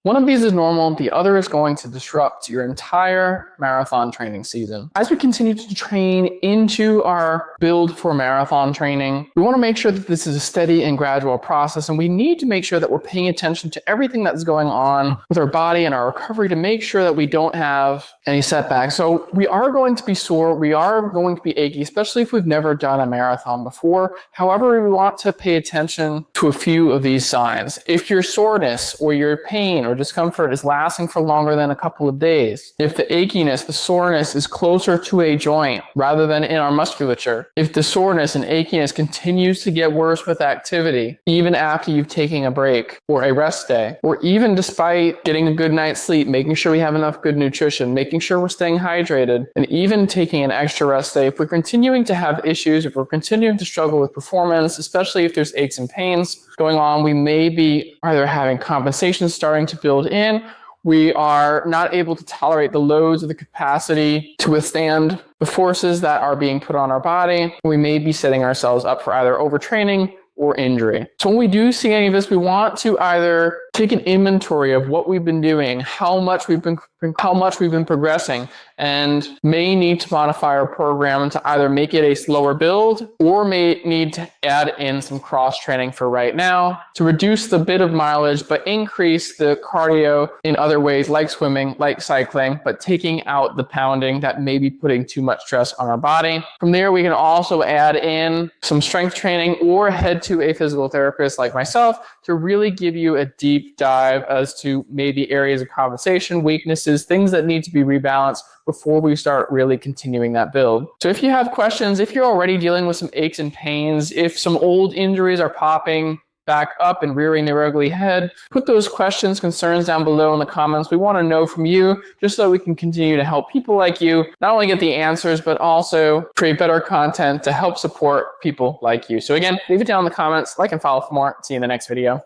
One of these is normal, the other is going to disrupt your entire marathon training season. As we continue to train into our build for marathon training, we want to make sure that this is a steady and gradual process, and we need to make sure that we're paying attention to everything that's going on with our body and our recovery to make sure that we don't have any setbacks. So we are going to be sore, we are going to be achy, especially if we've never done a marathon before. However, we want to pay attention to a few of these signs. If your soreness or your pain or discomfort is lasting for longer than a couple of days, if the achiness, the soreness is closer to a joint rather than in our musculature, if the soreness and achiness continues to get worse with activity, even after you've taken a break or a rest day, or even despite getting a good night's sleep, making sure we have enough good nutrition, making sure we're staying hydrated, and even taking an extra rest day, if we're continuing to have issues, if we're continuing to struggle with performance, especially if there's aches and pains going on, we may be either having compensation starting to build in, we are not able to tolerate the loads of the capacity to withstand the forces that are being put on our body. We may be setting ourselves up for either overtraining or injury. So when we do see any of this, we want to either take an inventory of what we've been doing, how much we've been progressing, and may need to modify our program to either make it a slower build or may need to add in some cross training for right now to reduce the bit of mileage but increase the cardio in other ways like swimming, like cycling, but taking out the pounding that may be putting too much stress on our body. From there, we can also add in some strength training or head to a physical therapist like myself to really give you a deep dive as to maybe areas of compensation, weaknesses, things that need to be rebalanced before we start really continuing that build. So if you have questions, if you're already dealing with some aches and pains, if some old injuries are popping back up and rearing their ugly head, put those questions, concerns down below in the comments. We want to know from you just so we can continue to help people like you not only get the answers, but also create better content to help support people like you. So again, leave it down in the comments, like and follow for more. See you in the next video.